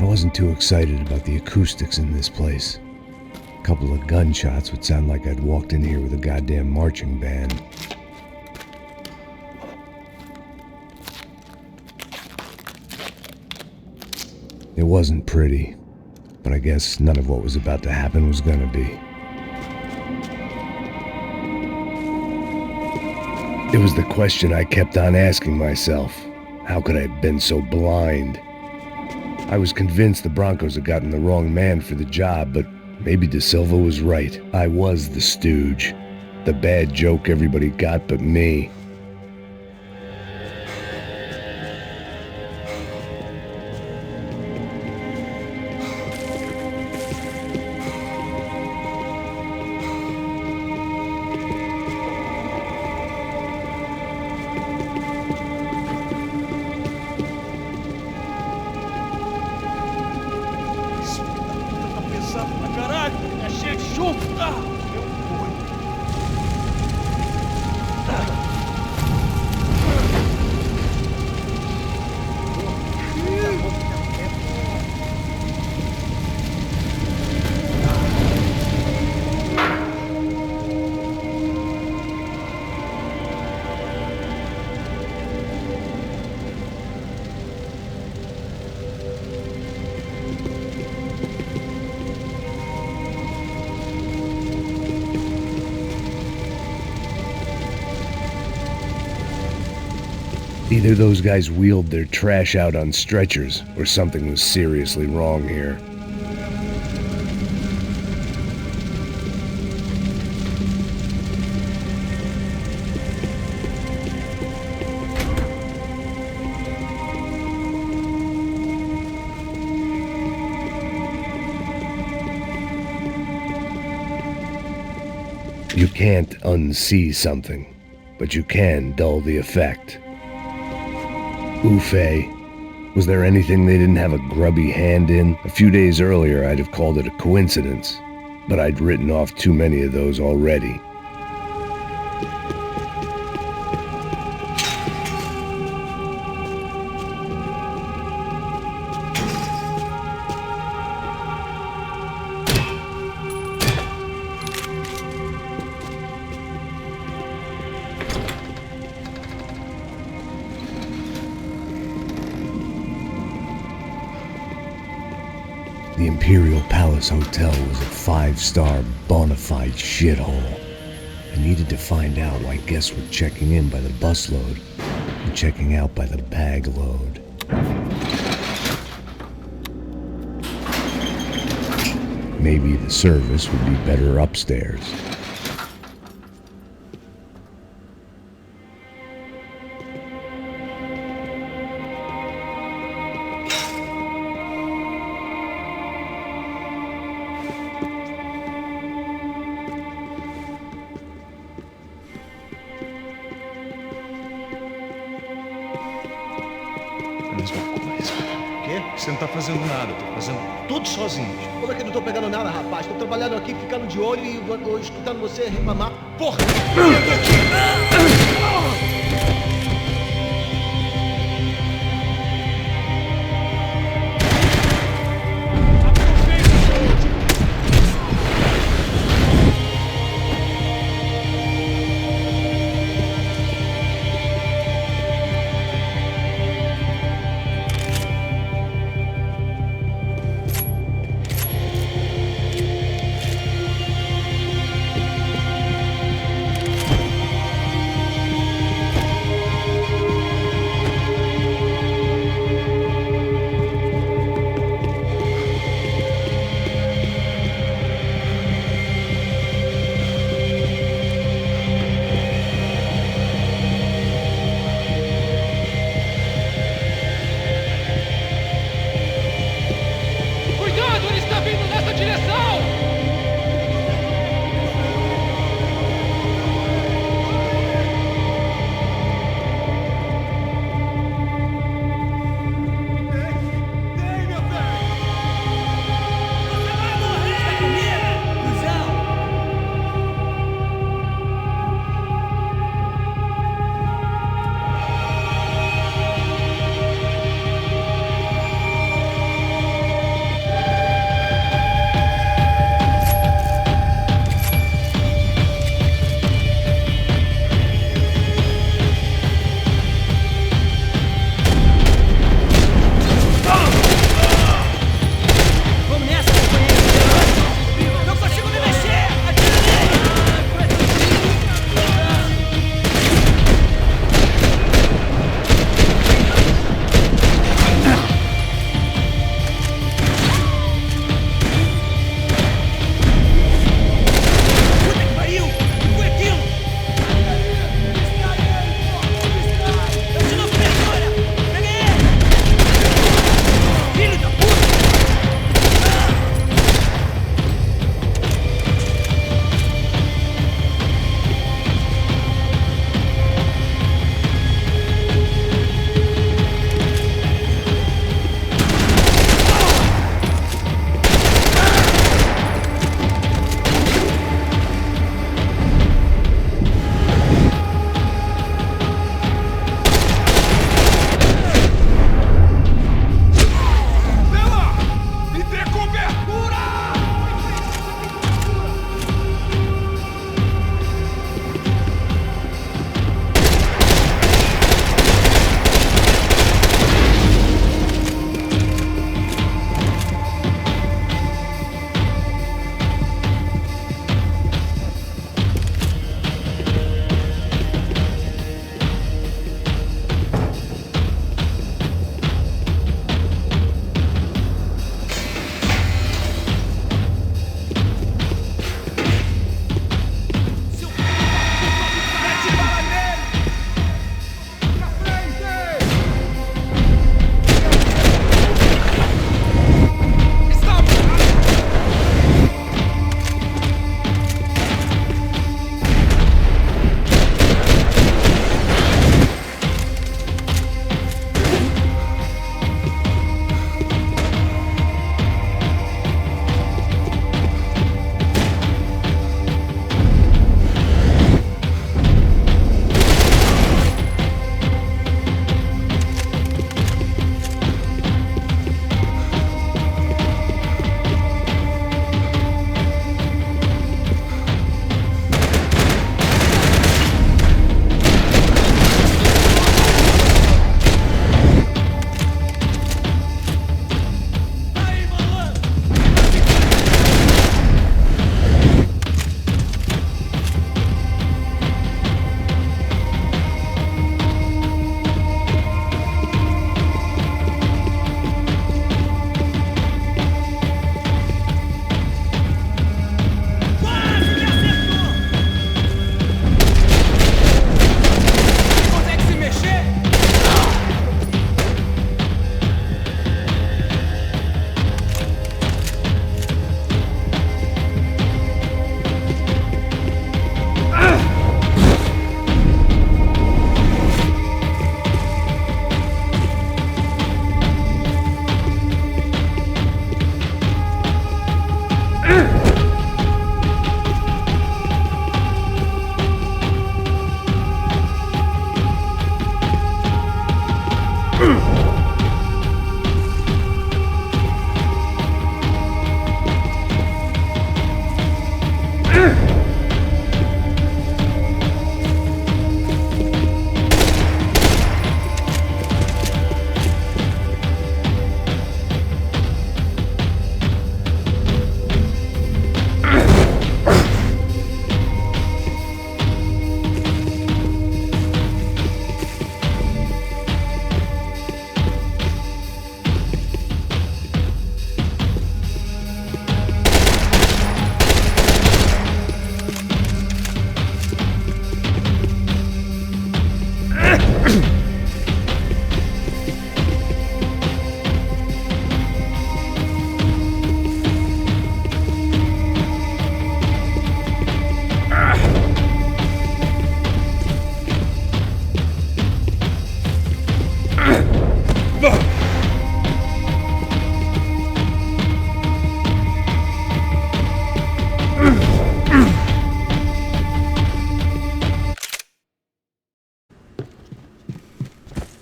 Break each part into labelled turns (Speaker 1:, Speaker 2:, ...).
Speaker 1: I wasn't too excited about the acoustics in this place. A couple of gunshots would sound like I'd walked in here with a goddamn marching band. It wasn't pretty, but I guess none of what was about to happen was gonna be. It was the question I kept on asking myself. How could I have been so blind? I was convinced the Broncos had gotten the wrong man for the job, but maybe De Silva was right. I was the stooge. The bad joke everybody got but me. Either those guys wheeled their trash out on stretchers, or something was seriously wrong here. You can't unsee something, but you can dull the effect. Oofe. Was there anything they didn't have a grubby hand in? A few days earlier, I'd have called it a coincidence, but I'd written off too many of those already. The Imperial Palace Hotel was a 5-star bona fide shithole. I needed to find out why guests were checking in by the busload and checking out by the bag load. Maybe the service would be better upstairs.
Speaker 2: Você não tá fazendo nada, tô fazendo tudo sozinho.
Speaker 3: Como é que eu não tô pegando nada, rapaz? Tô trabalhando aqui, ficando de olho e escutando você reclamar.
Speaker 2: Porra!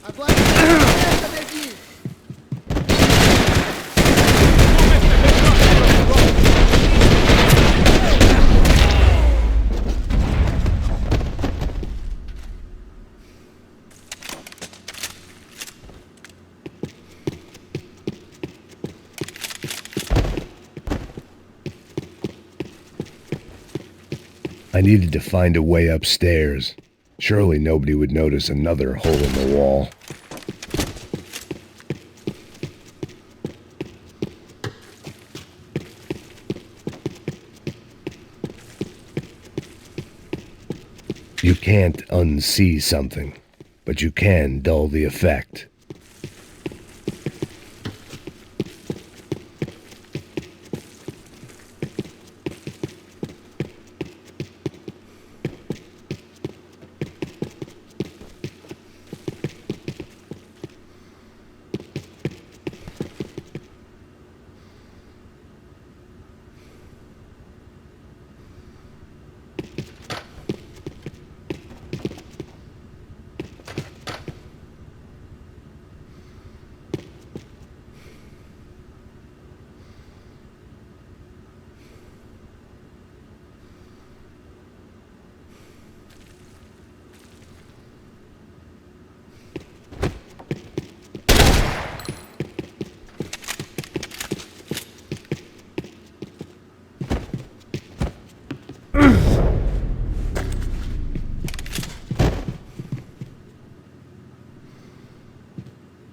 Speaker 3: Agora essa, neguinho!
Speaker 1: I needed to find a way upstairs. Surely nobody would notice another hole in the wall. You can't unsee something, but you can dull the effect.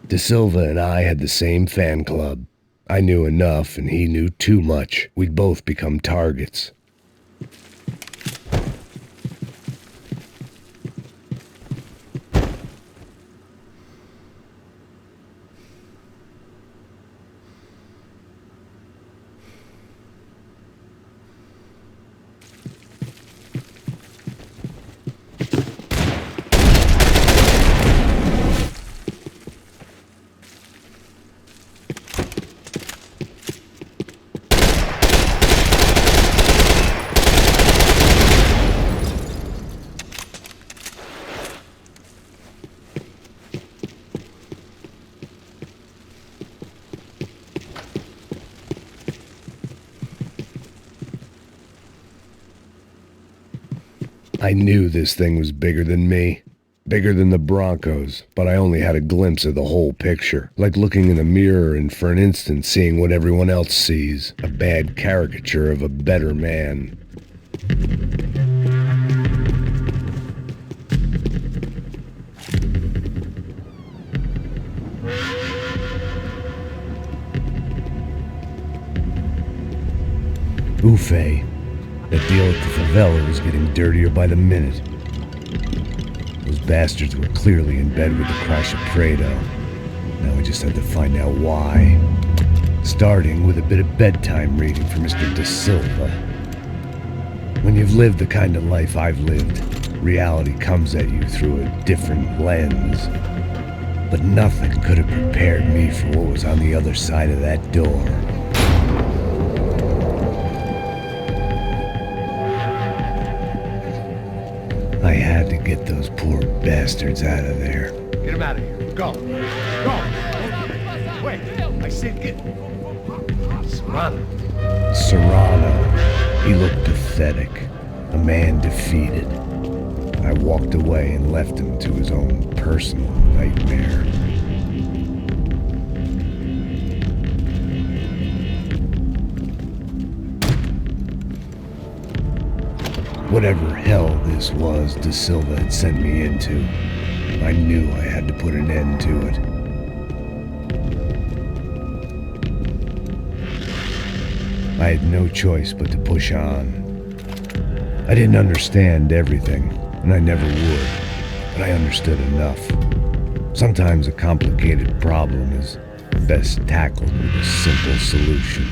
Speaker 1: De Silva and I had the same fan club. I knew enough and he knew too much. We'd both become targets. I knew this thing was bigger than me, bigger than the Broncos, but I only had a glimpse of the whole picture, like looking in a mirror and for an instant seeing what everyone else sees, a bad caricature of a better man. Buffet. That deal at the favela was getting dirtier by the minute. Those bastards were clearly in bed with the crash of Prado. Now we just had to find out why. Starting with a bit of bedtime reading for Mr. De Silva. When you've lived the kind of life I've lived, reality comes at you through a different lens. But nothing could have prepared me for what was on the other side of that door. I had to get those poor bastards out of there.
Speaker 3: Get him out of here.
Speaker 2: Go. Go. Wait. I said get. Serrano.
Speaker 1: Serrano. He looked pathetic. A man defeated. I walked away and left him to his own personal nightmare. Whatever hell this was De Silva had sent me into, I knew I had to put an end to it. I had no choice but to push on. I didn't understand everything, and I never would, but I understood enough. Sometimes a complicated problem is best tackled with a simple solution.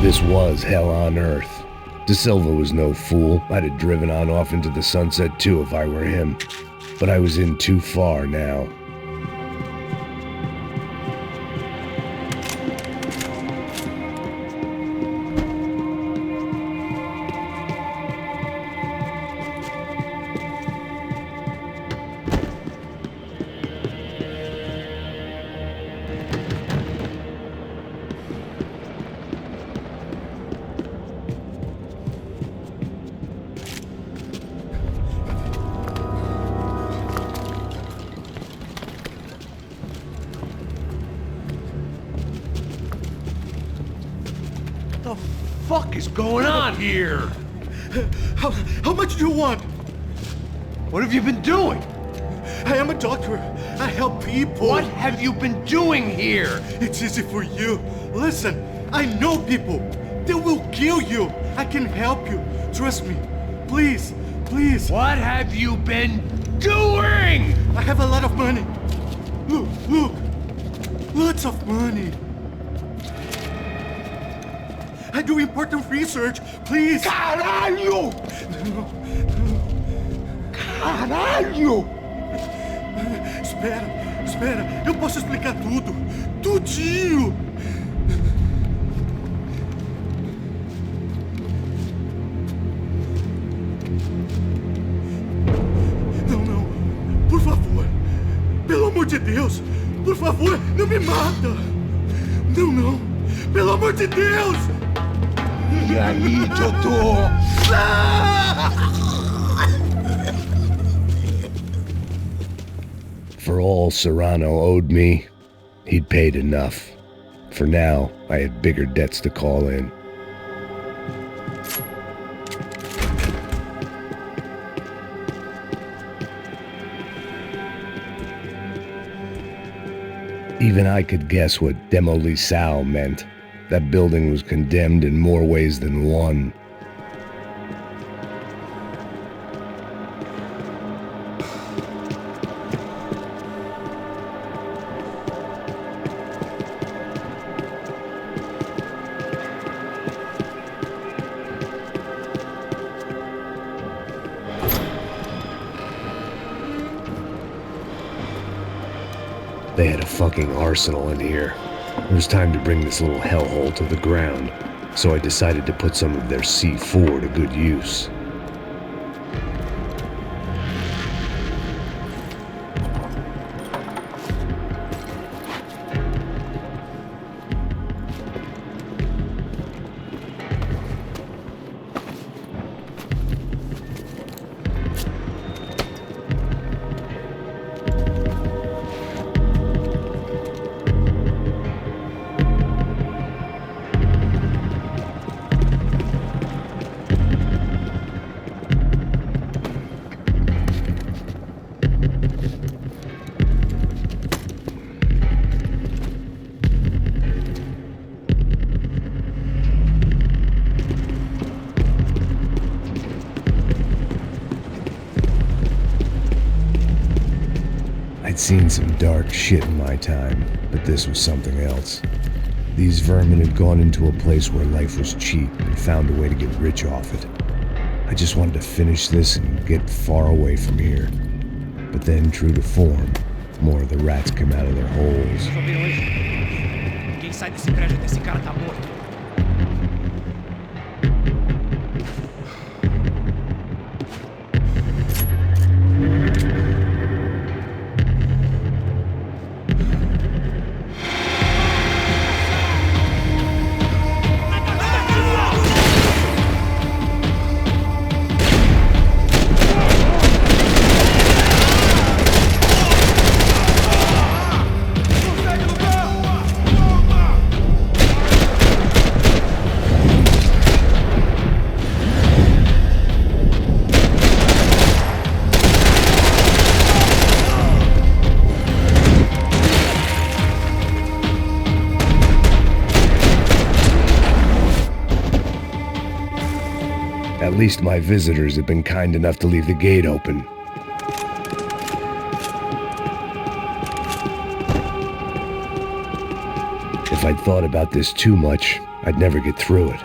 Speaker 1: This was hell on earth. De Silva was no fool. I'd have driven on off into the sunset too if I were him. But I was in too far now.
Speaker 2: fuck is going on here?
Speaker 4: How much do you want?
Speaker 2: What have you been doing?
Speaker 4: I am a doctor. I help people.
Speaker 2: What have you been doing here?
Speaker 4: It's easy for you. Listen, I know people. They will kill you. I can help you. Trust me. Please, please.
Speaker 2: What have you been doing?
Speaker 4: I have a lot of money. Look, look. Lots of money. I do important research. Please.
Speaker 2: Caralho! Caralho!
Speaker 4: Espera. Eu posso explicar tudo. Tudinho. Não. Por favor. Pelo amor de Deus. Por favor, não me mata. Não. Pelo amor de Deus.
Speaker 2: E aí, doutor?
Speaker 1: For all Serrano owed me, he'd paid enough. For now, I had bigger debts to call in. Even I could guess what demolissao meant. That building was condemned in more ways than one. They had a fucking arsenal in here. It was time to bring this little hellhole to the ground, so I decided to put some of their C4 to good use. I'd seen some dark shit in my time, but this was something else. These vermin had gone into a place where life was cheap and found a way to get rich off it. I just wanted to finish this and get far away from here. But then, true to form, more of the rats come out of their holes.
Speaker 5: Só vem hoje. Quem sai desse prédio desse cara tá morto.
Speaker 1: At least my visitors have been kind enough to leave the gate open. If I'd thought about this too much, I'd never get through it.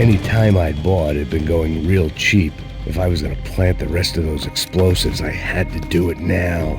Speaker 1: Any time I'd bought had been going real cheap. If I was gonna plant the rest of those explosives, I had to do it now.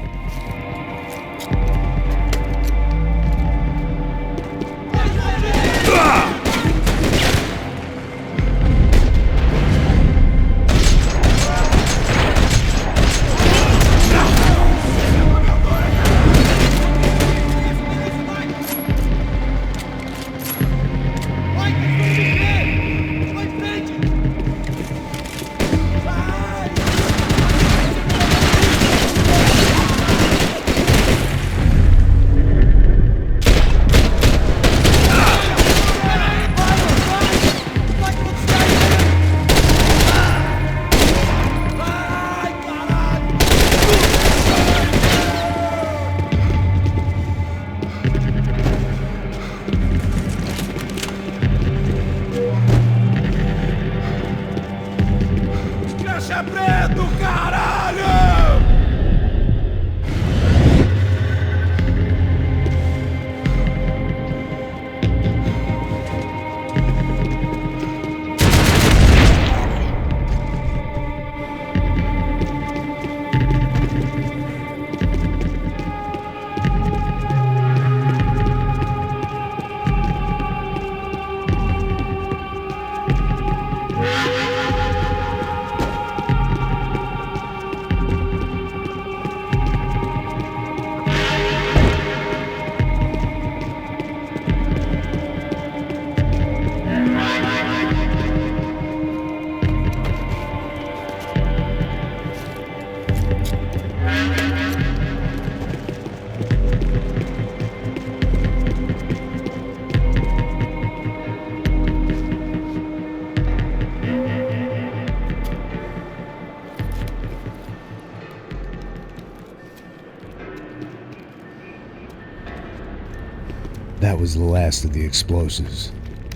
Speaker 1: That was the last of the explosives.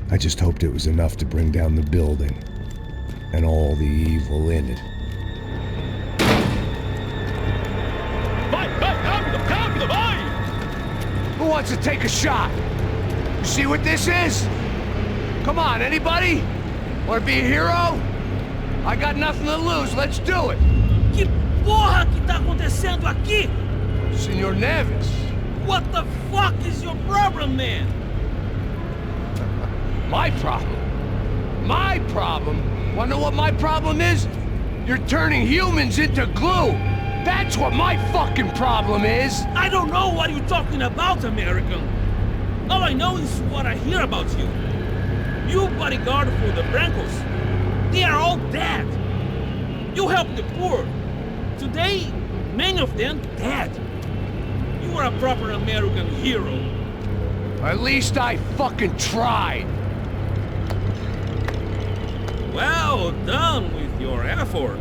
Speaker 1: I just hoped it was enough to bring down the building and all the evil in it.
Speaker 2: Who wants to take a shot? You see what this is? Come on, anybody? Want to be a hero? I got nothing to lose, let's do it!
Speaker 6: Que porra que tá acontecendo aqui?
Speaker 2: Senor Neves.
Speaker 6: What the fuck is your problem, man?
Speaker 2: My problem? My problem? Wanna know what my problem is? You're turning humans into glue! That's what my fucking problem is!
Speaker 6: I don't know what you're talking about, American. All I know is what I hear about you. You bodyguard for the Brancos. They are all dead. You help the poor. Today, many of them dead. You are a proper American hero.
Speaker 2: At least I fucking tried.
Speaker 6: Well done with your effort.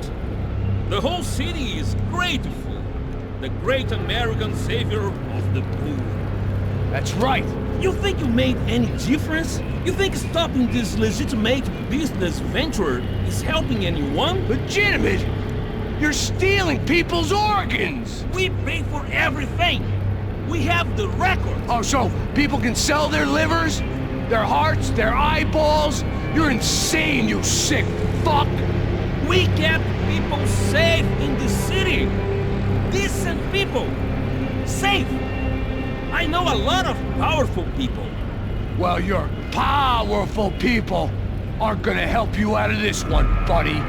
Speaker 6: The whole city is grateful. The great American savior of the poor.
Speaker 2: That's right.
Speaker 6: You think you made any difference? You think stopping this legitimate business venture is helping anyone?
Speaker 2: Legitimate? You're stealing people's organs!
Speaker 6: We pay for everything. We have the record.
Speaker 2: Oh, so people can sell their livers? Their hearts? Their eyeballs? You're insane, you sick fuck!
Speaker 6: We kept people safe in the city. Decent people. Safe. I know a lot of powerful people.
Speaker 2: Well, your powerful people aren't gonna help you out of this one, buddy.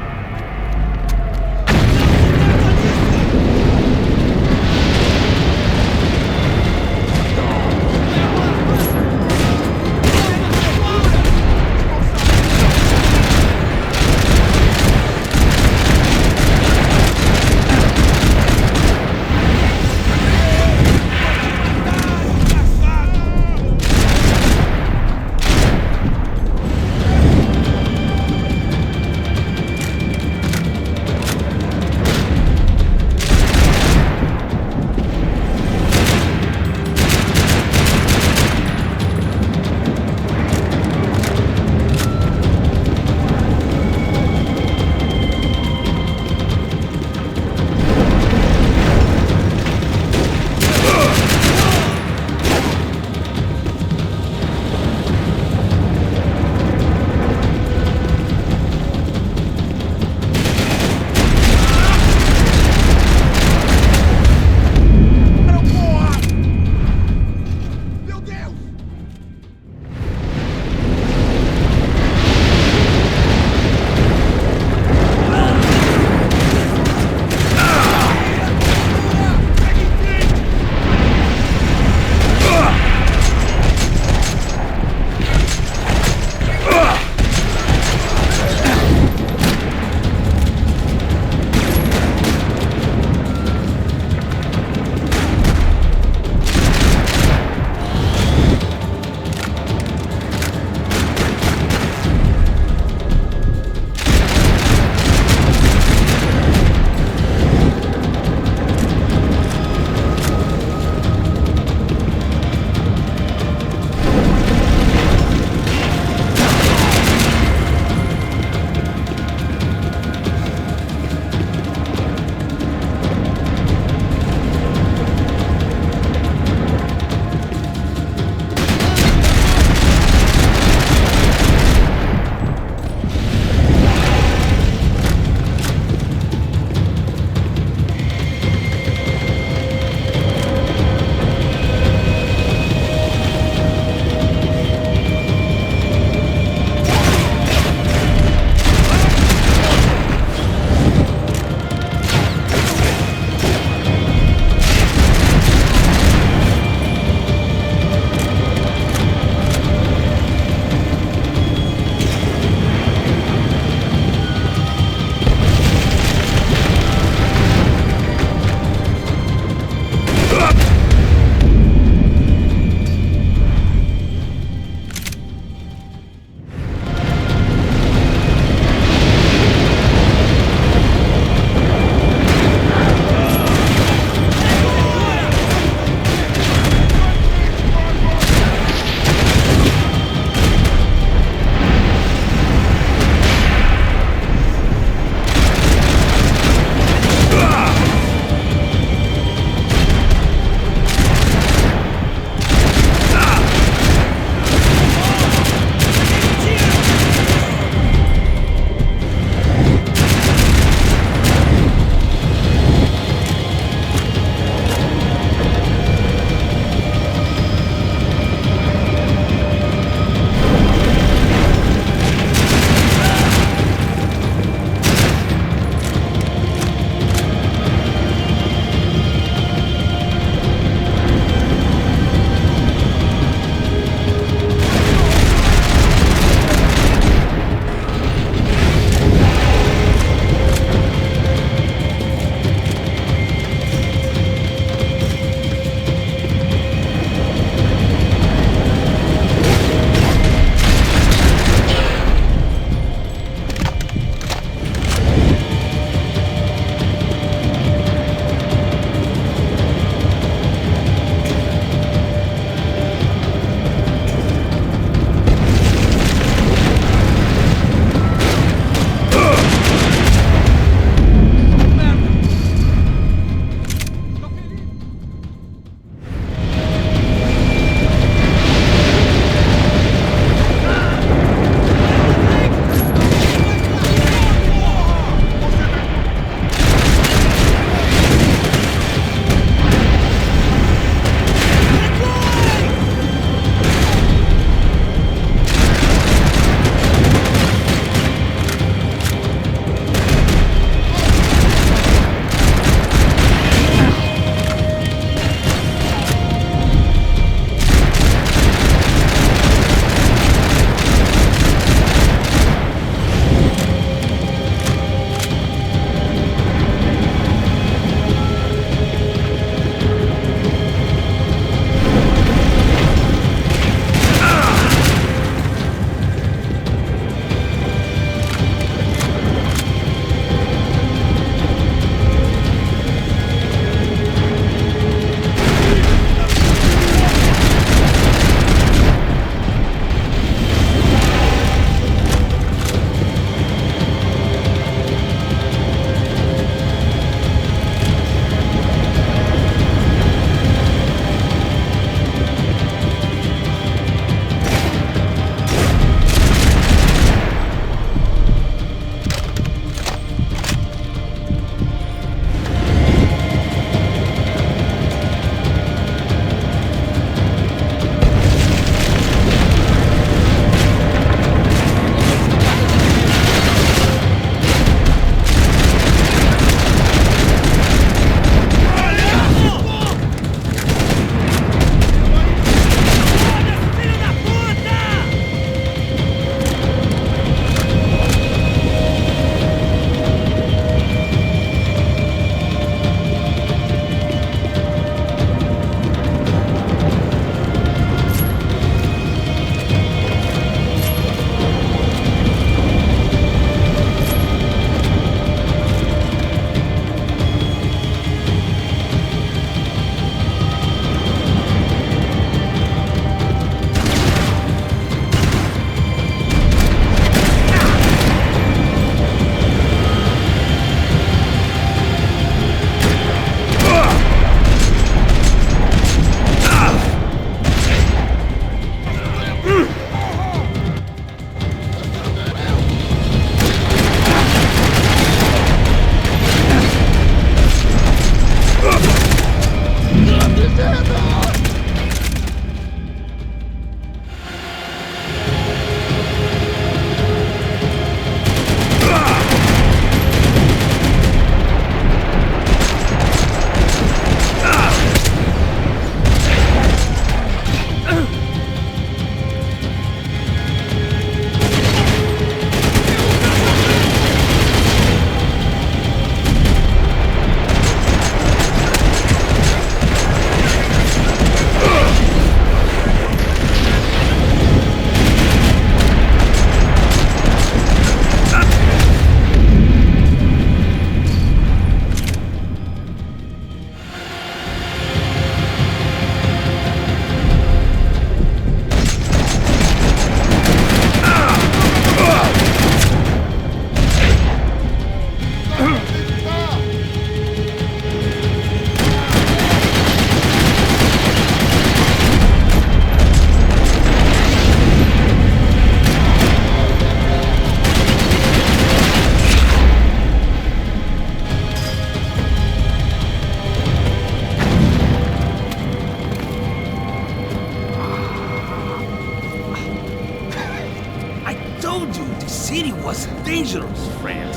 Speaker 6: city was dangerous, friend.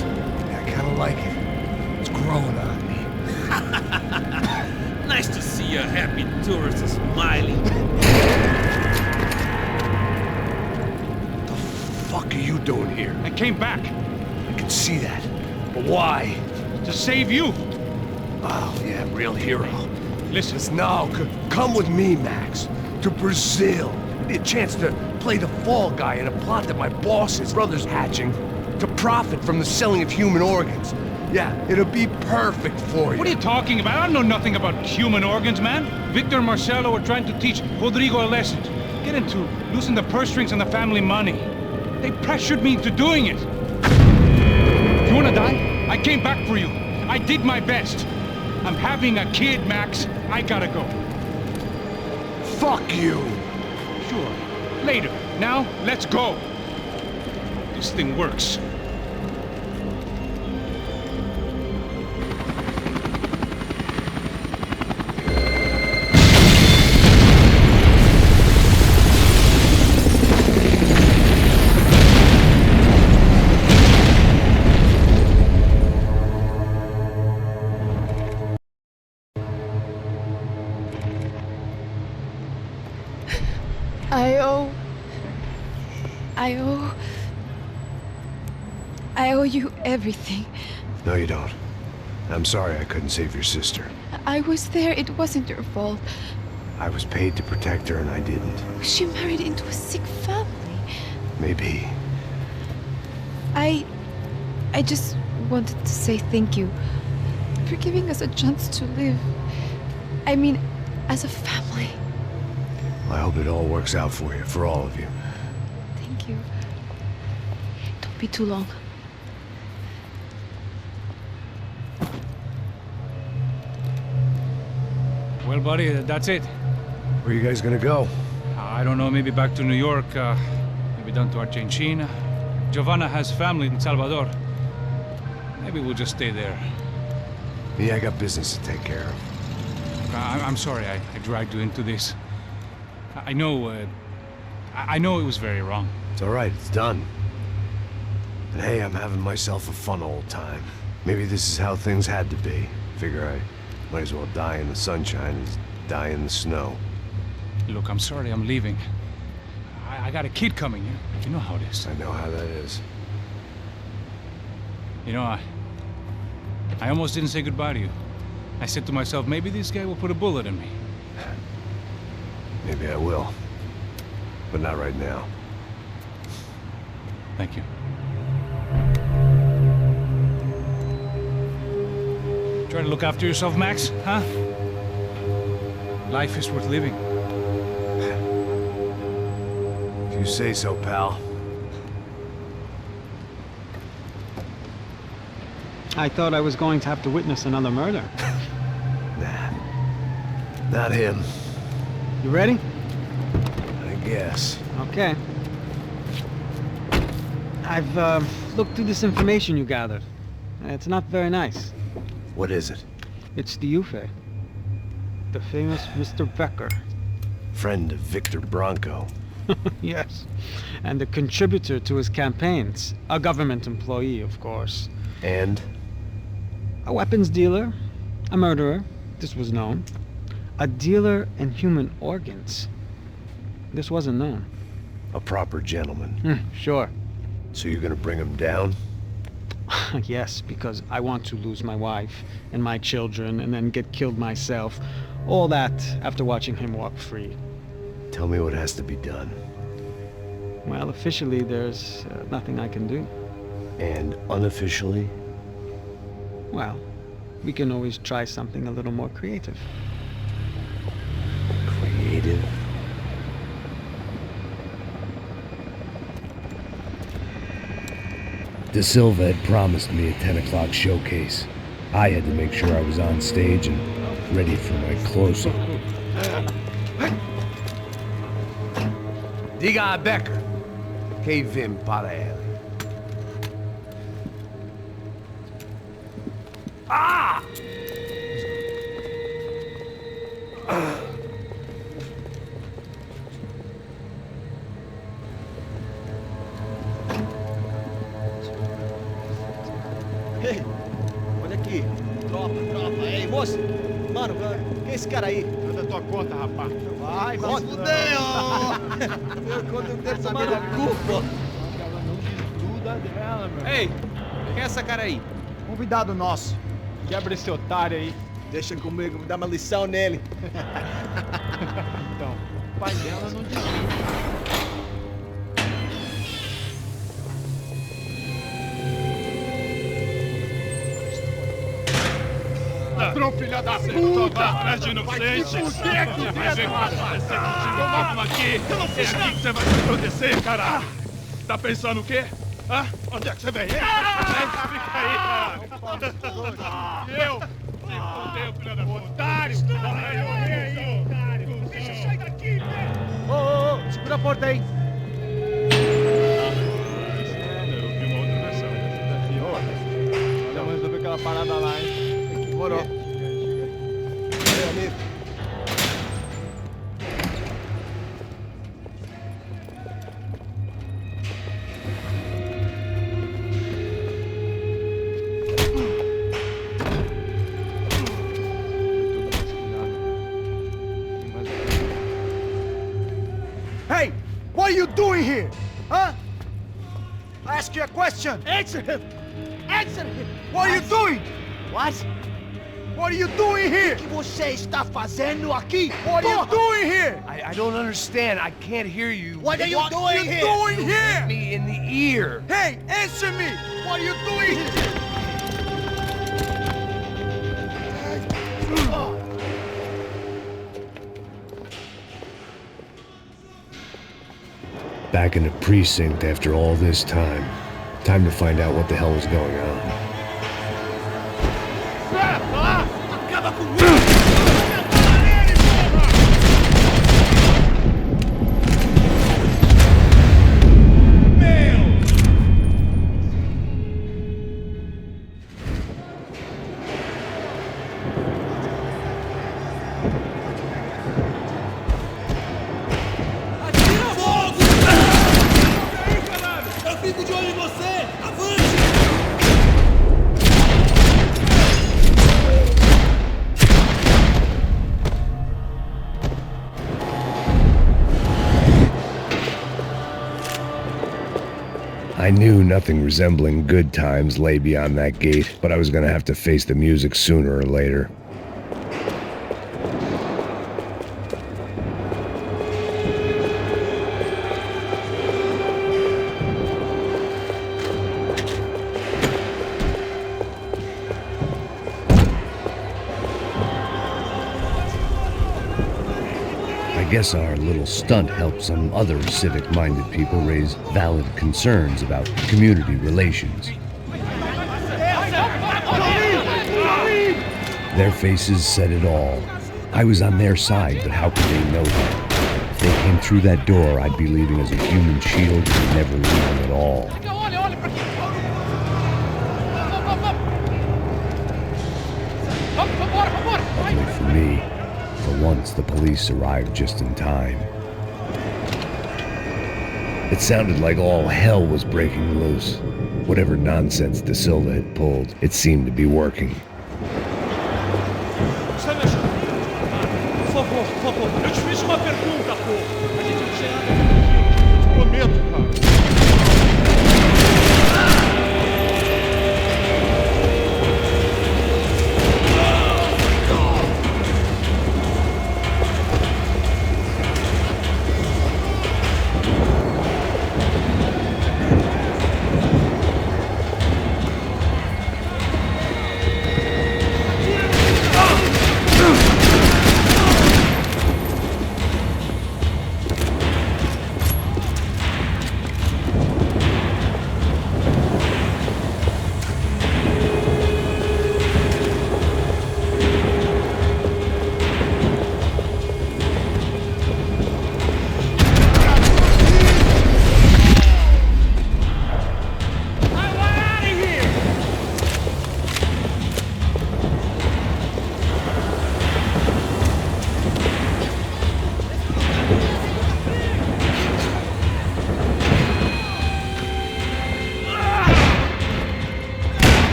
Speaker 2: I kinda like it. It's growing on me.
Speaker 6: Nice to see a happy tourist smiling.
Speaker 2: What the fuck are you doing here?
Speaker 7: I came back
Speaker 2: I can see that. But why?
Speaker 7: to save you.
Speaker 2: Oh, yeah, real hero.
Speaker 7: Listen,
Speaker 2: Listen, now, come with me, Max. To Brazil. Be a chance to play the fall guy in a plot that my boss's brother's hatching to profit from the selling of human organs. Yeah, it'll be perfect for you.
Speaker 7: what are you talking about? I know nothing about human organs, man. Victor and Marcelo were trying to teach Rodrigo a lesson. Get into losing the purse strings and the family money. They pressured me into doing it. You wanna die? I came back for you. I did my best. I'm having a kid, Max. I gotta go.
Speaker 2: Fuck you!
Speaker 7: Sure. Later. Now, let's go. This thing works.
Speaker 8: I owe you everything.
Speaker 1: No, you don't. I'm sorry I couldn't save your sister.
Speaker 8: I was there. It wasn't your fault.
Speaker 1: I was paid to protect her and I didn't.
Speaker 8: She married into a sick family.
Speaker 1: Maybe.
Speaker 8: I just wanted to say thank you for giving us a chance to live. I mean, as a family.
Speaker 1: I hope it all works out for you, for all of you.
Speaker 8: Thank you. Don't be too long.
Speaker 7: Well, buddy, that's it.
Speaker 1: Where are you guys gonna go?
Speaker 7: I don't know, maybe back to New York, maybe down to Argentina. Giovanna has family in Salvador. Maybe we'll just stay there.
Speaker 1: Me, I got business to take care of.
Speaker 7: I'm sorry I dragged you into this. I know it was very wrong.
Speaker 1: It's all right, it's done. And hey, I'm having myself a fun old time. Maybe this is how things had to be. Figure I might as well die in the sunshine as die in the snow.
Speaker 7: Look, I'm sorry I'm leaving. I got a kid coming. You know how it is.
Speaker 1: I know how that is.
Speaker 7: You know, I almost didn't say goodbye to you. I said to myself, maybe this guy will put a bullet in me.
Speaker 1: Maybe I will. But not right now.
Speaker 7: Thank you. Try to look after yourself, Max, huh? Life is worth living.
Speaker 1: If you say so, pal.
Speaker 9: I thought I was going to have to witness another murder.
Speaker 1: Nah. Not him.
Speaker 9: You ready?
Speaker 1: I guess.
Speaker 9: Okay. I've looked through this information you gathered. It's not very nice.
Speaker 1: What is it?
Speaker 9: It's the Ufe. The famous Mr. Becker.
Speaker 1: Friend of Victor Bronco.
Speaker 9: Yes. And a contributor to his campaigns. A government employee, of course.
Speaker 1: And?
Speaker 9: A weapons dealer. A murderer. This was known. A dealer in human organs. This wasn't known.
Speaker 1: A proper gentleman.
Speaker 9: Sure.
Speaker 1: So you're gonna bring him down?
Speaker 9: Yes, because I want to lose my wife and my children and then get killed myself. All that after watching him walk free.
Speaker 1: Tell me what has to be done.
Speaker 9: Well, officially there's nothing I can do.
Speaker 1: And unofficially?
Speaker 9: Well, we can always try something a little more creative.
Speaker 1: Creative? De Silva had promised me a 10 o'clock showcase. I had to make sure I was on stage and ready for my close-up.
Speaker 2: Diga a Becker. Que vim para ele. Ah!
Speaker 3: você. Mano, quem é esse cara aí?
Speaker 4: Manda tua conta, rapaz.
Speaker 3: Vai, vai se fuder, Meu conta não deve tomar no cu, pô.
Speaker 9: Ela não diz tudo dela, meu.
Speaker 5: Ei, quem é essa cara aí?
Speaker 3: Convidado nosso.
Speaker 9: Quebra esse otário aí.
Speaker 3: Deixa comigo, me dá uma lição nele.
Speaker 9: Então, o pai dela não diz tudo.
Speaker 4: Ladrão, filha da puta! Vai atrás de inocente! Mas vem cá, você continua aqui! Eu não fiz nada! O que você vai me proteger, cara? Tá pensando o quê? Hã? Onde é que você vem? Fica aí, cara! Eu? Se fodeu, filha da puta! Otário! Otário! Deixa eu sair daqui, velho!
Speaker 3: Ô, segura a porta aí.
Speaker 4: Eu vi uma outra versão.
Speaker 9: Já vou resolver aquela parada lá, hein?
Speaker 3: Demorou. Valeu, amigo. Hey, what are you doing here? Huh? I ask you a question. Answer him. Answer him. What are you doing? What? What are you doing here? O que você está fazendo aqui? What are you doing here?
Speaker 2: I don't understand. I can't hear you.
Speaker 3: What are you doing here?
Speaker 2: You hit me in the ear.
Speaker 3: Hey, answer me. What are you doing here?
Speaker 1: Back in the precinct after all this time. Time to find out what the hell was going on. I knew nothing resembling good times lay beyond that gate, but I was gonna have to face the music sooner or later. I guess our little stunt helped some other civic-minded people raise valid concerns about community relations. Their faces said it all. I was on their side, but how could they know that? If they came through that door, I'd be leaving as a human shield and never leaving at all. Luckily for me, for once, the police arrived just in time. It sounded like all hell was breaking loose. Whatever nonsense De Silva had pulled, it seemed to be working.
Speaker 4: Por favor, eu te fiz uma pergunta, pô. A gente não tinha nada. Prometo, cara.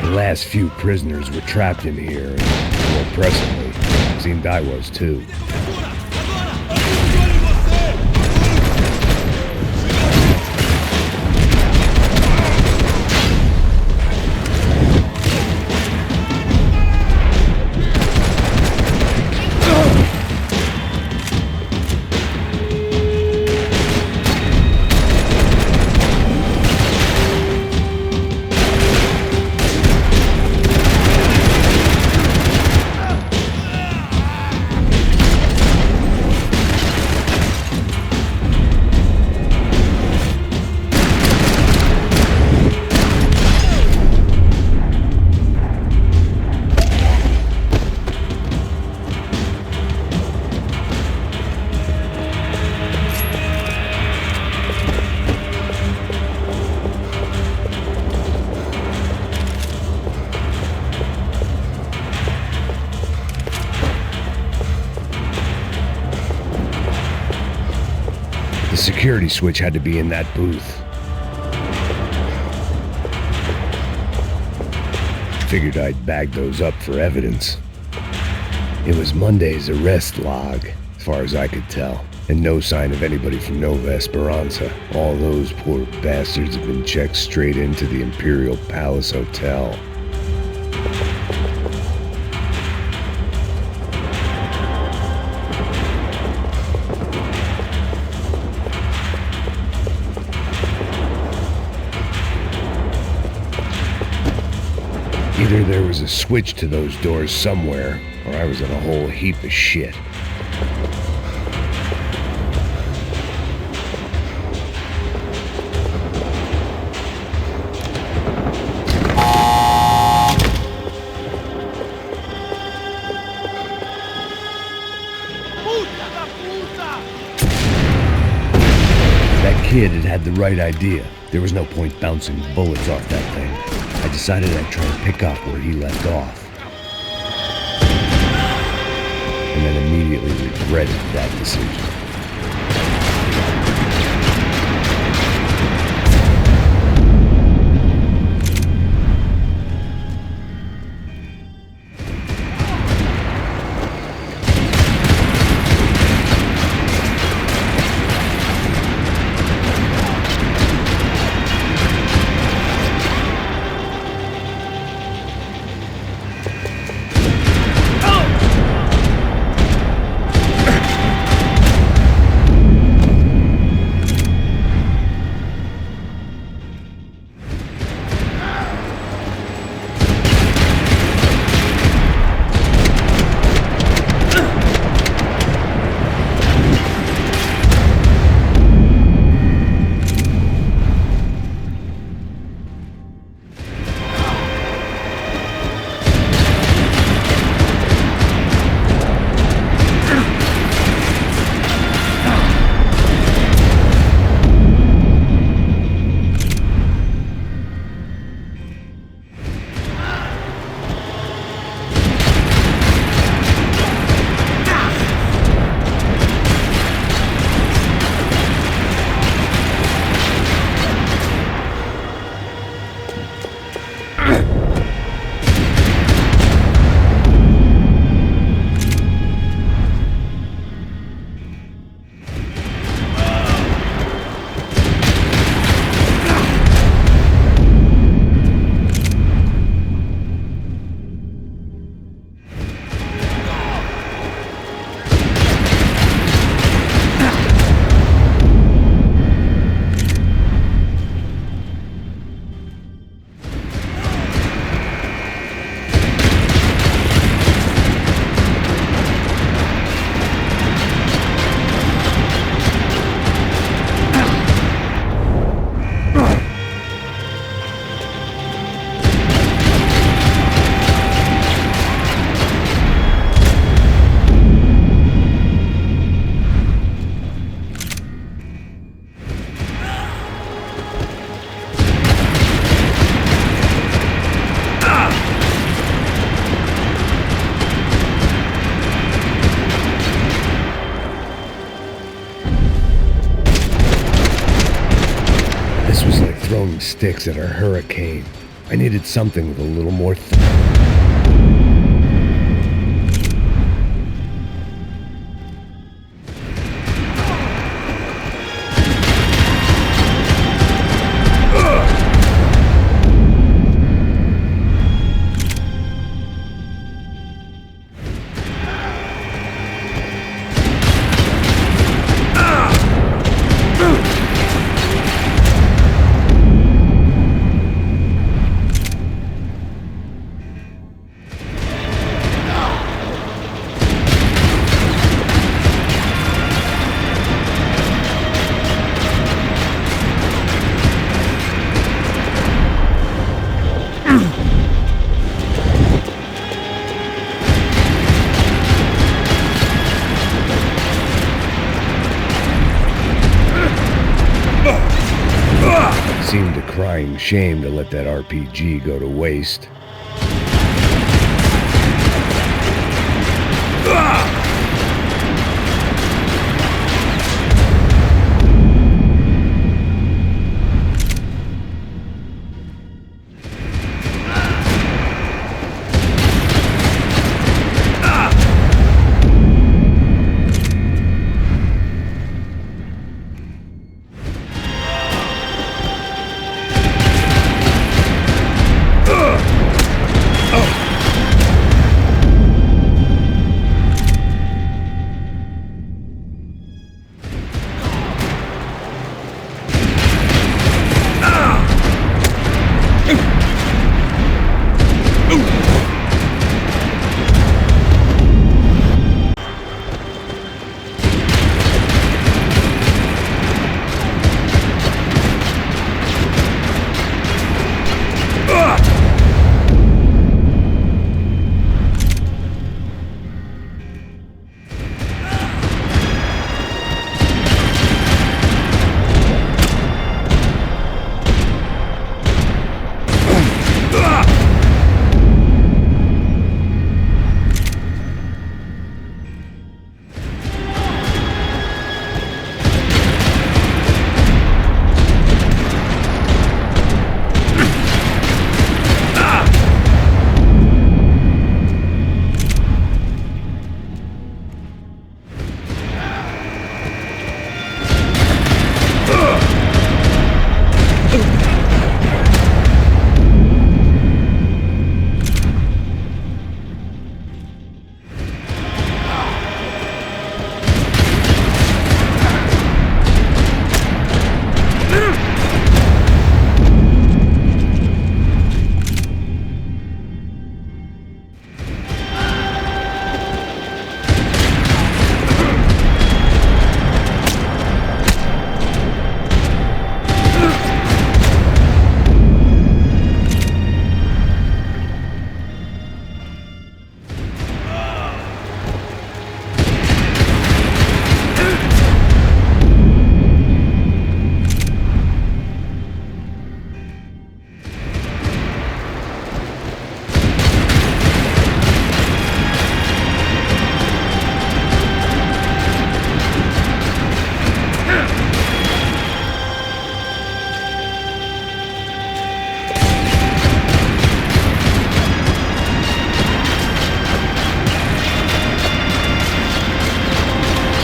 Speaker 1: The last few prisoners were trapped in here. Well, presently. Seemed I was too. The security switch had to be in that booth. Figured I'd bag those up for evidence. It was Monday's arrest log, as far as I could tell, and no sign of anybody from Nova Esperanza. All those poor bastards have been checked straight into the Imperial Palace Hotel. Either there was a switch to those doors somewhere, or I was in a whole heap of shit. That kid had the right idea. There was no point bouncing bullets off that thing. I decided I'd try and pick up where he left off. And then immediately regretted that decision. Throwing sticks at a hurricane. I needed something with a little more Seemed a crying shame to let that RPG go to waste.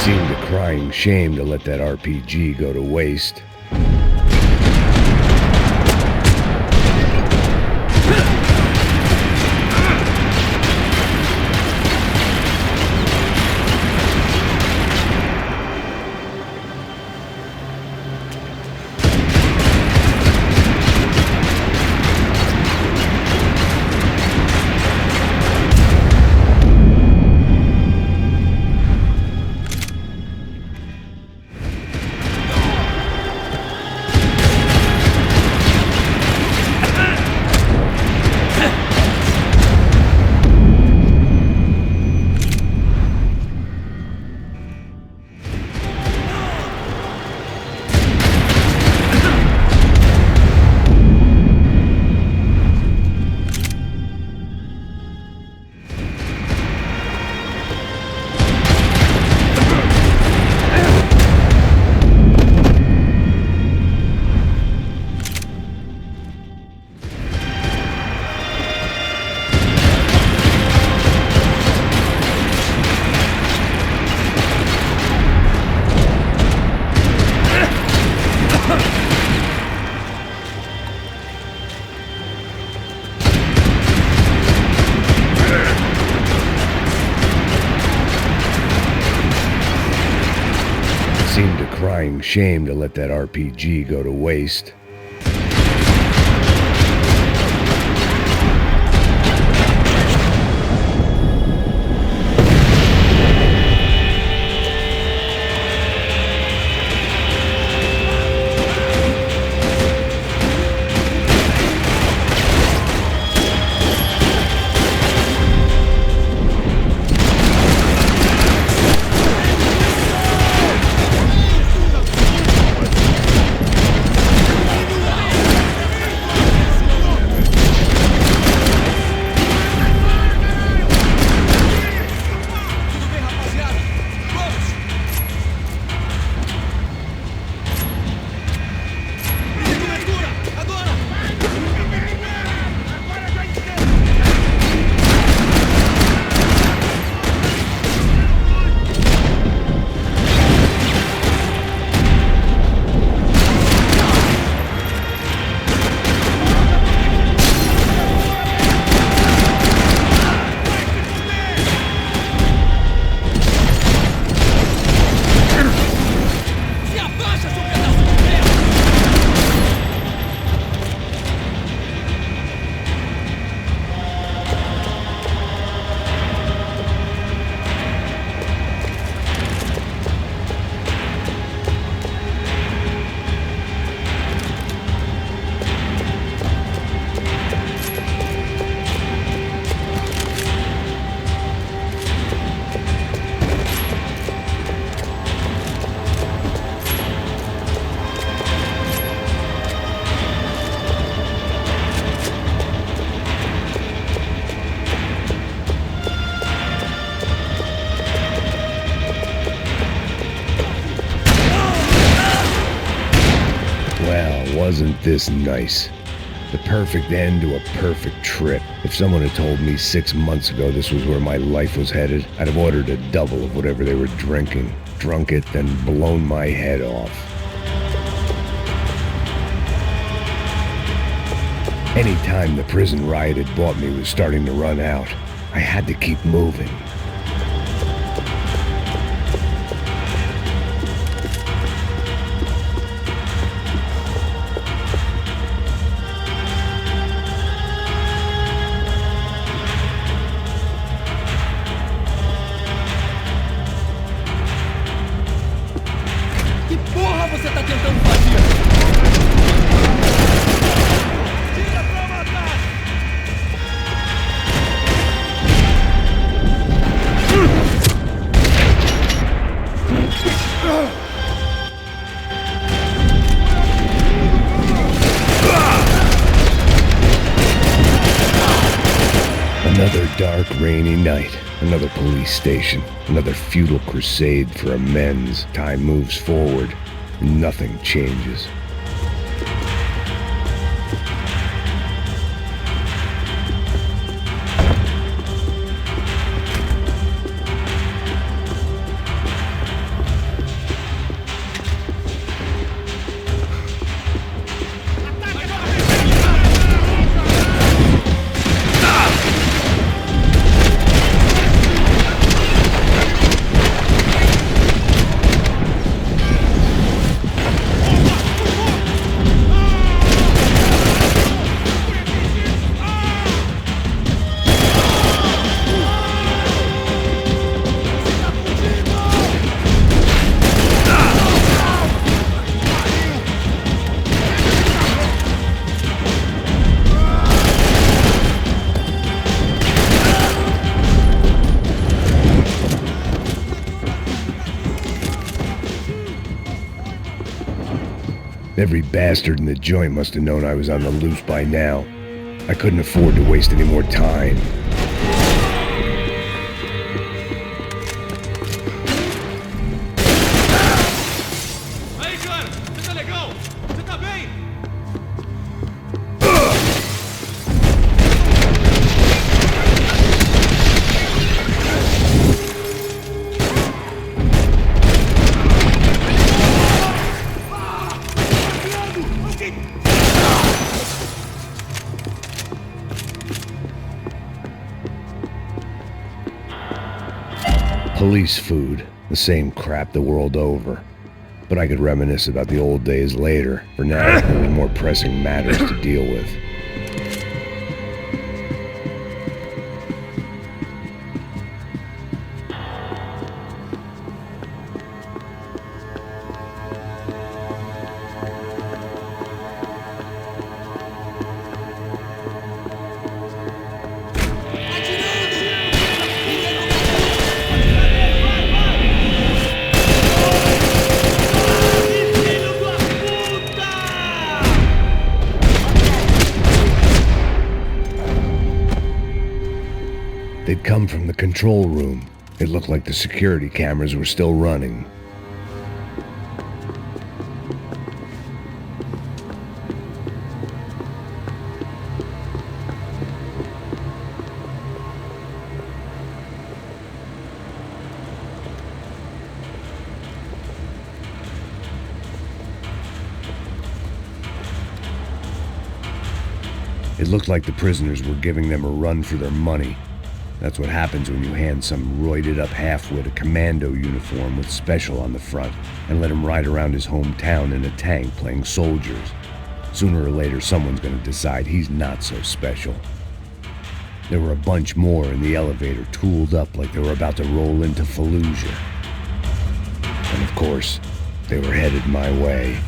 Speaker 1: Seemed a crying shame to let that RPG go to waste. Seemed a crying shame to let that RPG go to waste. Well, wasn't this nice? The perfect end to a perfect trip. If someone had told me 6 months ago this was where my life was headed, I'd have ordered a double of whatever they were drinking, drunk it, then blown my head off. Any time the prison riot had bought me was starting to run out. I had to keep moving.
Speaker 5: Que porra você tá tentando fazer? Tira pra matar!
Speaker 1: Another dark, rainy night. Another police station. Another futile crusade for amends. Time moves forward, and nothing changes. Every bastard in the joint must have known I was on the loose by now. I couldn't afford to waste any more time.
Speaker 4: Aí, cara! Você tá legal? Você tá bem?
Speaker 1: Police food, the same crap the world over. But I could reminisce about the old days later. For now, there were more pressing matters to deal with. They'd come from the control room. It looked like the security cameras were still running. It looked like the prisoners were giving them a run for their money. That's what happens when you hand some roided-up halfwit a commando uniform with special on the front and let him ride around his hometown in a tank playing soldiers. Sooner or later, someone's gonna decide he's not so special. There were a bunch more in the elevator, tooled up like they were about to roll into Fallujah. And of course, they were headed my way.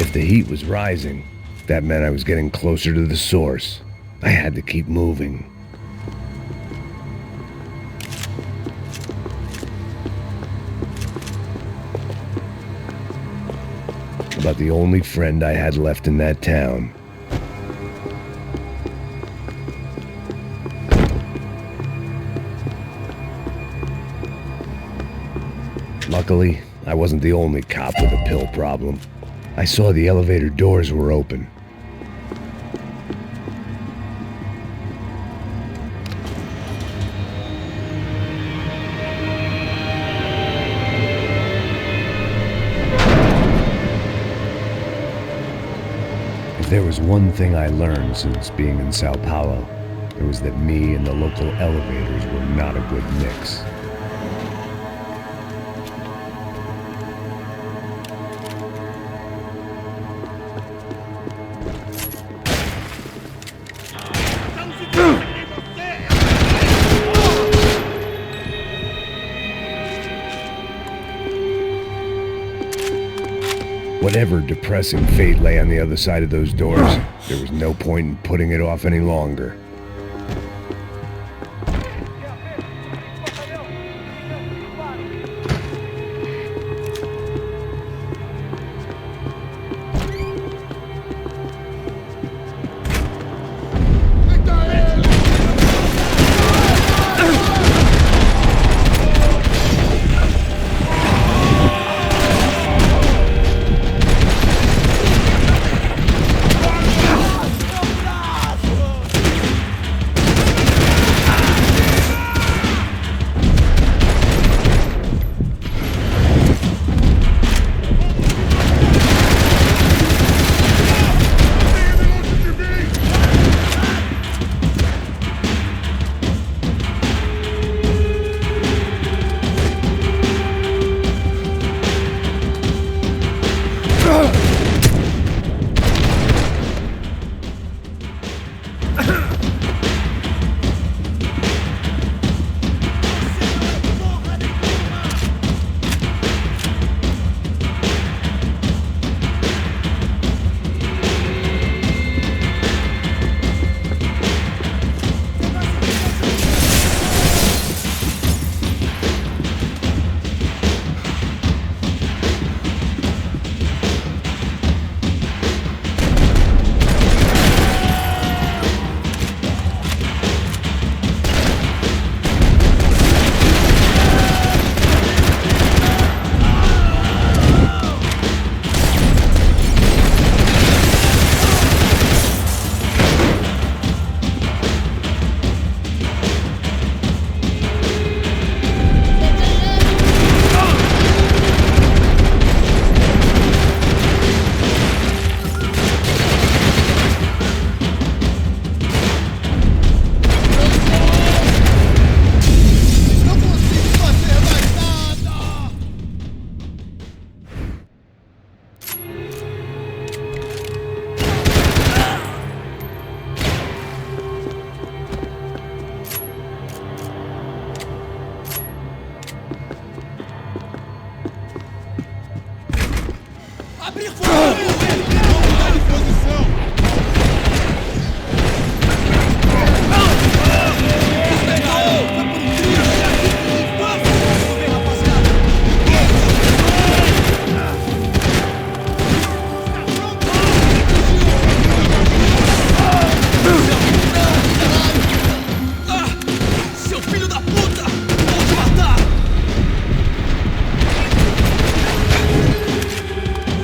Speaker 1: If the heat was rising, that meant I was getting closer to the source. I had to keep moving. About the only friend I had left in that town. Luckily, I wasn't the only cop with a pill problem. I saw the elevator doors were open. If there was one thing I learned since being in Sao Paulo, it was that me and the local elevators were not a good mix. Whatever depressing fate lay on the other side of those doors, there was no point in putting it off any longer.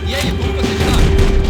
Speaker 5: E aí, como você está?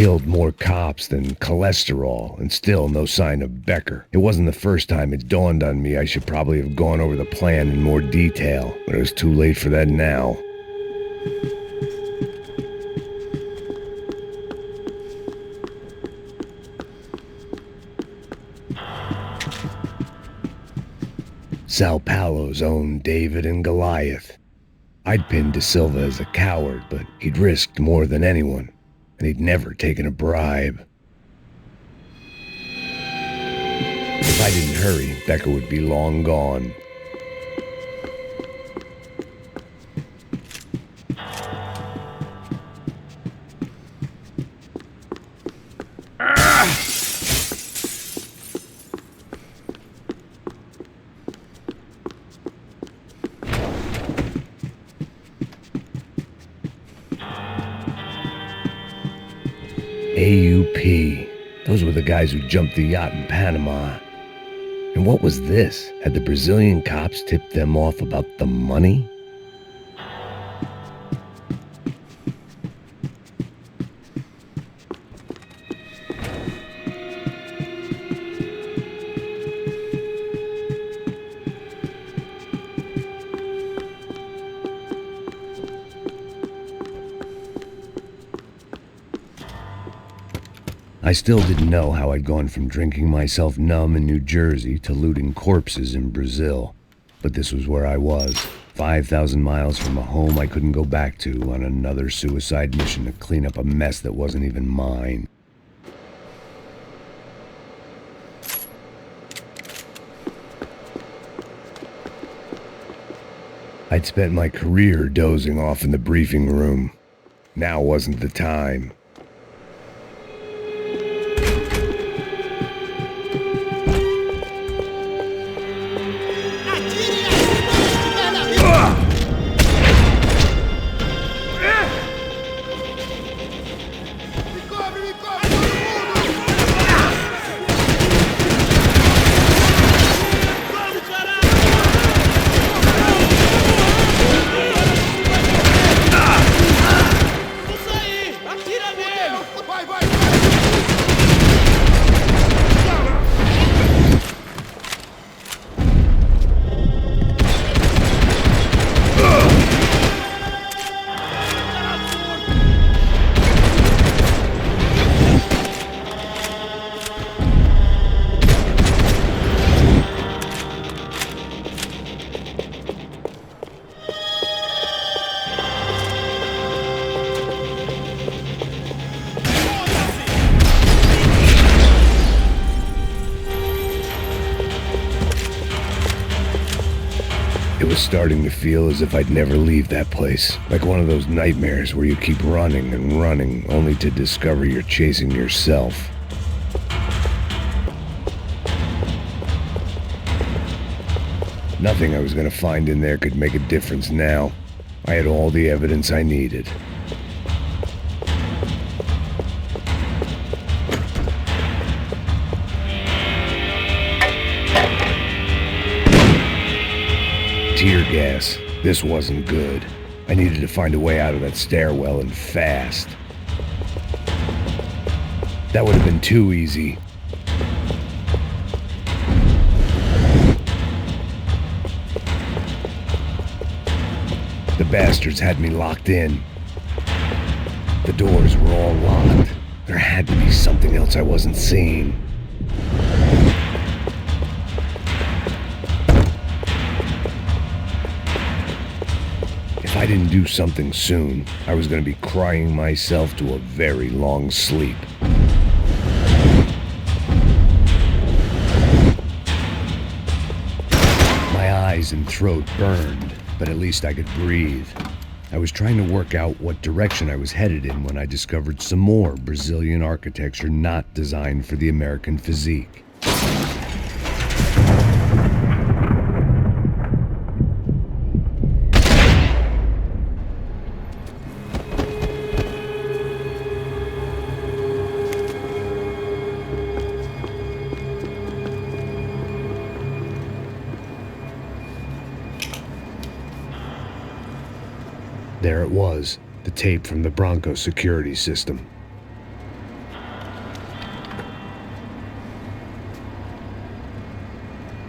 Speaker 1: killed more cops than cholesterol, and still no sign of Becker. It wasn't the first time it dawned on me I should probably have gone over the plan in more detail, but it was too late for that now. Sao Paulo's own David and Goliath. I'd pinned De Silva as a coward, but he'd risked more than anyone, and he'd never taken a bribe. If I didn't hurry, Becker would be long gone. AUP. Those were the guys who jumped the yacht in Panama. And what was this? Had the Brazilian cops tipped them off about the money? I still didn't know how I'd gone from drinking myself numb in New Jersey to looting corpses in Brazil. But this was where I was, 5,000 miles from a home I couldn't go back to, on another suicide mission to clean up a mess that wasn't even mine. I'd spent my career dozing off in the briefing room. Now wasn't the time. It was starting to feel as if I'd never leave that place, like one of those nightmares where you keep running and running, only to discover you're chasing yourself. Nothing I was going to find in there could make a difference now. I had all the evidence I needed. Tear gas. This wasn't good. I needed to find a way out of that stairwell, and fast. That would have been too easy. The bastards had me locked in. The doors were all locked. There had to be something else I wasn't seeing. If I didn't do something soon, I was going to be crying myself to a very long sleep. My eyes and throat burned, but at least I could breathe. I was trying to work out what direction I was headed in when I discovered some more Brazilian architecture not designed for the American physique. There it was, the tape from the Bronco security system.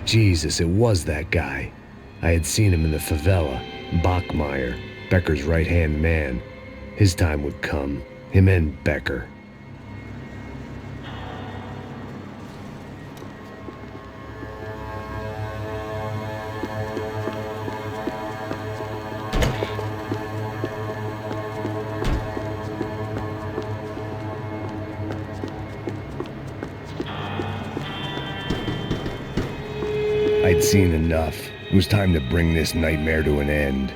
Speaker 1: Jesus, it was that guy. I had seen him in the favela. Bachmeyer, Becker's right-hand man. His time would come. Him and Becker. I'd seen enough. It was time to bring this nightmare to an end.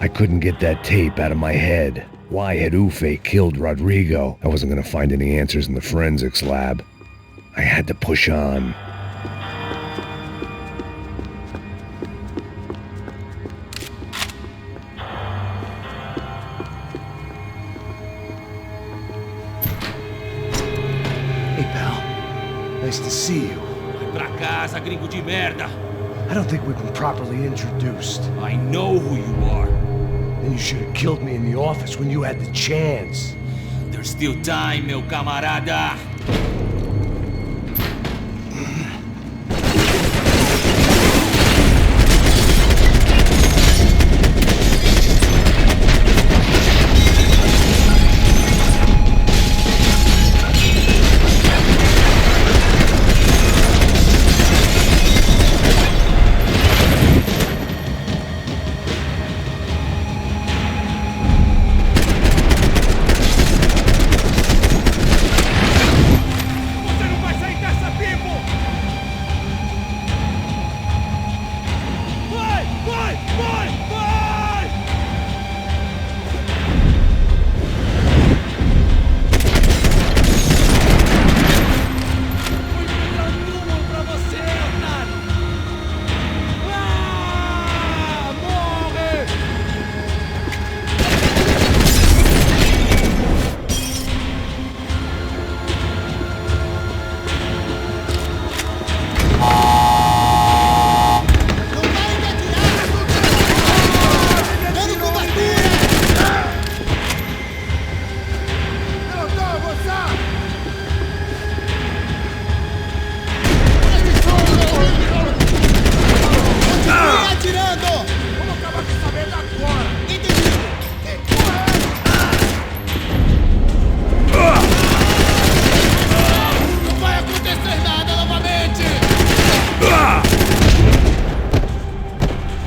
Speaker 1: I couldn't get that tape out of my head. Why had Ufe killed Rodrigo? I wasn't gonna find any answers in the forensics lab. I had to push on.
Speaker 2: Hey, pal. Nice to see you.
Speaker 5: Vai pra casa, gringo de merda.
Speaker 2: I don't think we've been properly introduced.
Speaker 5: I know who you are.
Speaker 2: Then you should have killed me in the office when you had the chance.
Speaker 5: There's still time, meu camarada.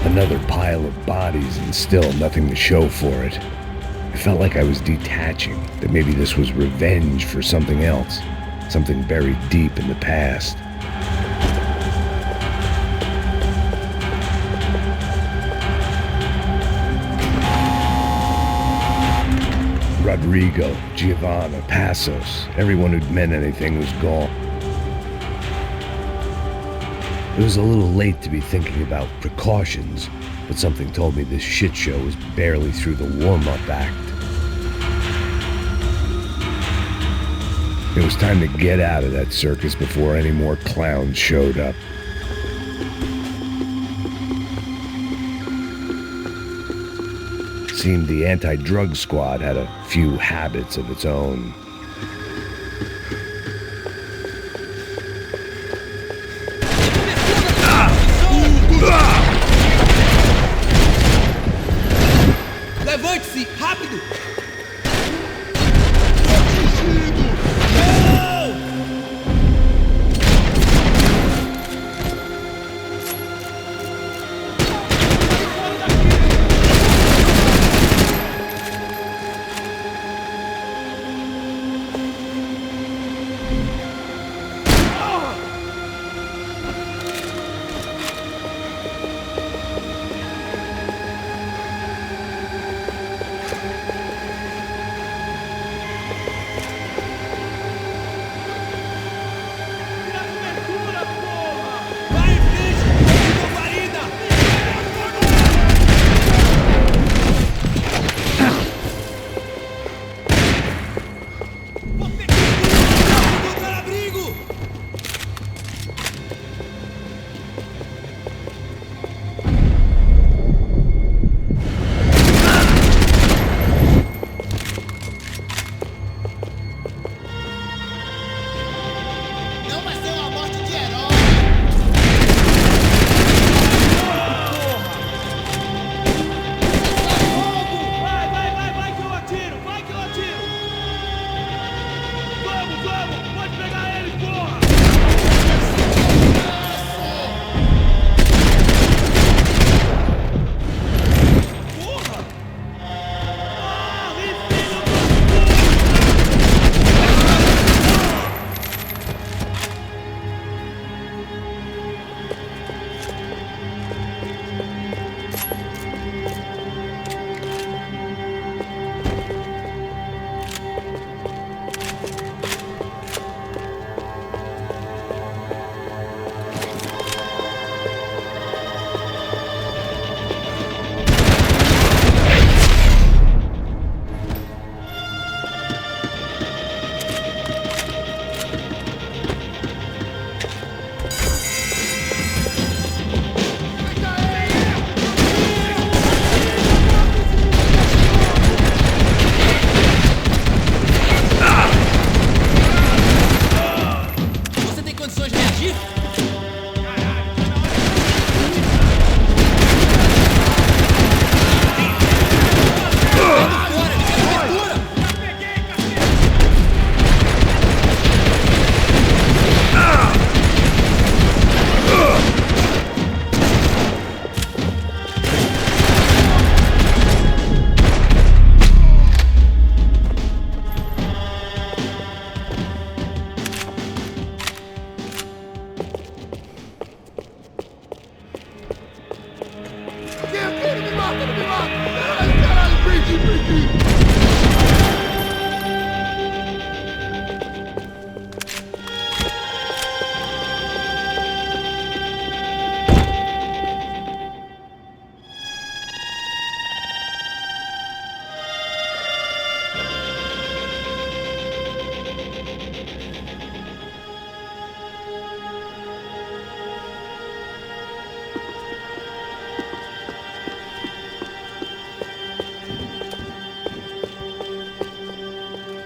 Speaker 1: Another pile of bodies and still nothing to show for it. I felt like I was detaching, that maybe this was revenge for something else, something buried deep in the past. Rodrigo, Giovanna, Passos, everyone who'd meant anything was gone. It was a little late to be thinking about precautions, but something told me this shit show was barely through the warm-up act. It was time to get out of that circus before any more clowns showed up. Seemed the anti-drug squad had a few habits of its own.
Speaker 5: Levante-se, rápido!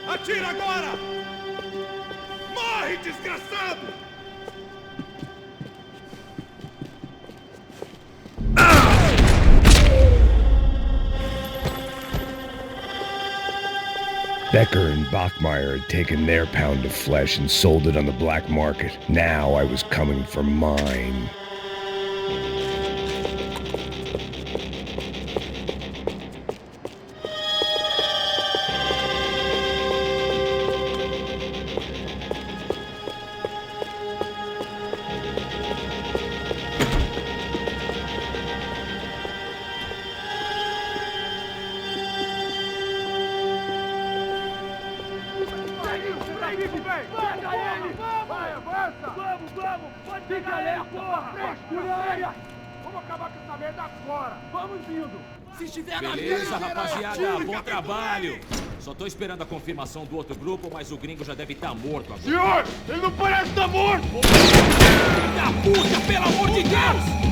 Speaker 4: Atira agora! Morre, desgraçado!
Speaker 1: Becker and Bachmeyer had taken their pound of flesh and sold it on the black market. Now I was coming for mine.
Speaker 5: Beleza, rapaziada, bom trabalho. Só tô esperando a confirmação do outro grupo, mas o gringo já deve estar morto agora.
Speaker 4: Senhor, ele não parece estar morto!
Speaker 5: Filho da puta, pelo amor de Deus!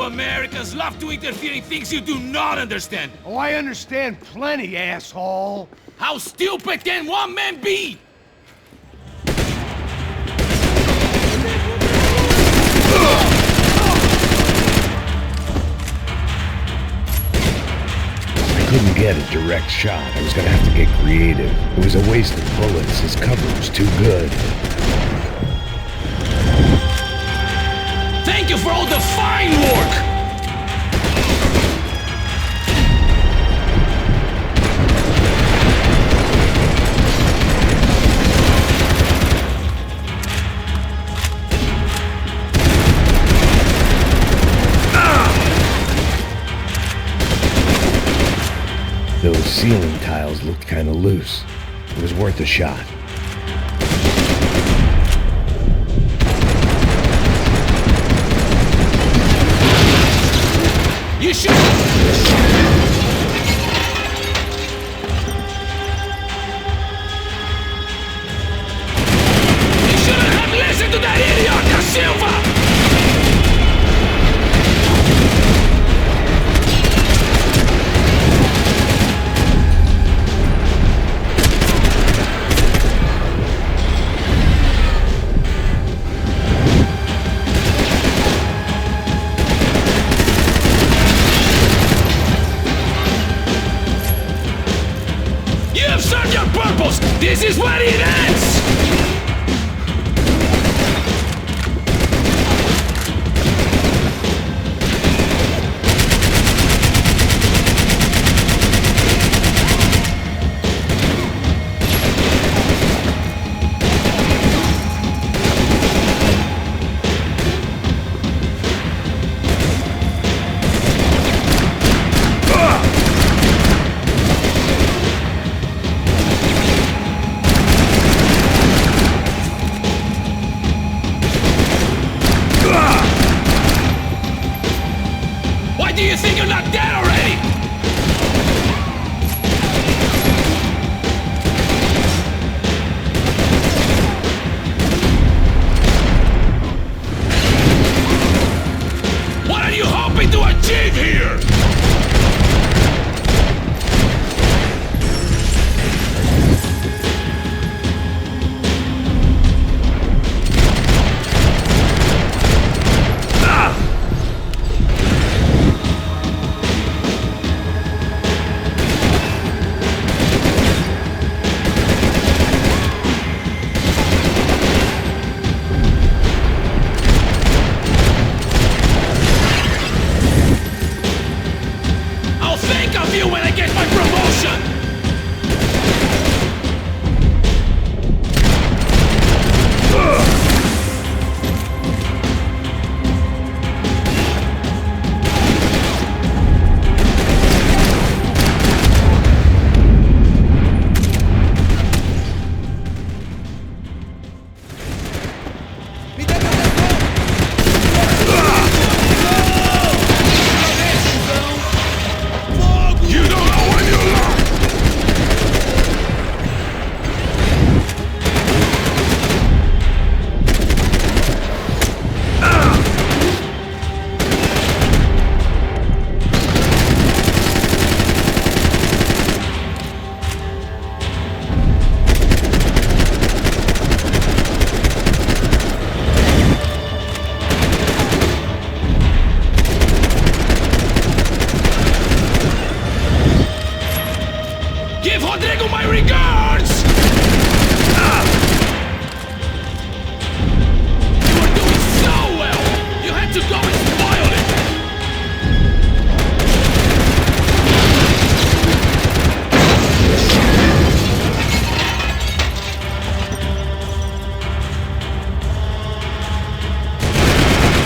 Speaker 5: Americans love to interfere in things you do not understand.
Speaker 2: Oh, I understand plenty, asshole.
Speaker 5: How stupid can one man be?
Speaker 1: I couldn't get a direct shot. I was gonna have to get creative. It was a waste of bullets. His cover was too good.
Speaker 5: Thank you for all the fine work!
Speaker 1: Those ceiling tiles looked kind of loose. It was worth a shot.
Speaker 5: You should... You shouldn't have listened to that idiot, Da Silva! Serve your purpose! This is where it ends! do you think you're not dead already? What are you hoping to achieve here? I'll think of you when I get my promotion! You don't know when you learn! Give Rodrigo my regards! You were doing so well! You had to go and spoil it!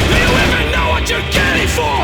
Speaker 5: Do you even know what you're getting for?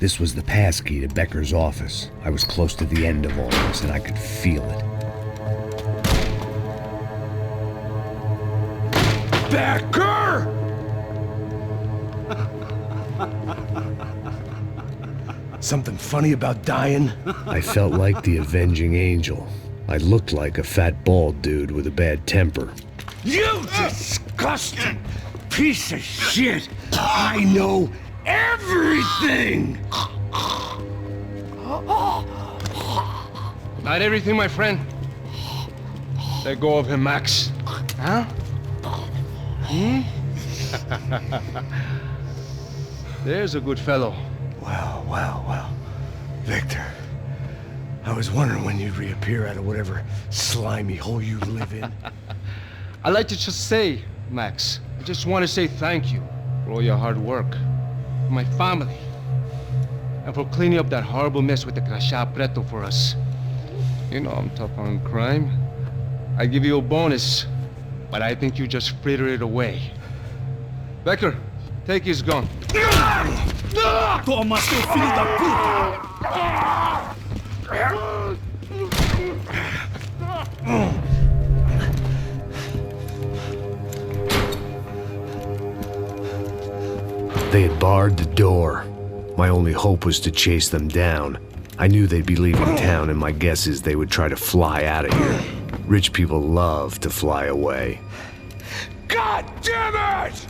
Speaker 1: This was the passkey to Becker's office. I was close to the end of all this, and I could feel it.
Speaker 2: Becker! Something funny about dying?
Speaker 1: I felt like the avenging angel. I looked like a fat bald dude with a bad temper.
Speaker 2: You disgusting piece of shit! I know everything!
Speaker 4: Not everything, my friend. Let go of him, Max.
Speaker 2: Huh?
Speaker 4: There's a good fellow.
Speaker 2: Well. Victor, I was wondering when you'd reappear out of whatever slimy hole you live in.
Speaker 4: I'd like to just say, Max, I just want to say thank you for all your hard work, for my family, and for cleaning up that horrible mess with the Crachá Preto for us. You know I'm tough on crime. I give you a bonus, but I think you just fritter it away. Becker, take his gun.
Speaker 5: Toma, seu filho da puta!
Speaker 1: They had barred the door. My only hope was to chase them down. I knew they'd be leaving town, and my guess is they would try to fly out of here. Rich people love to fly away.
Speaker 2: God damn it!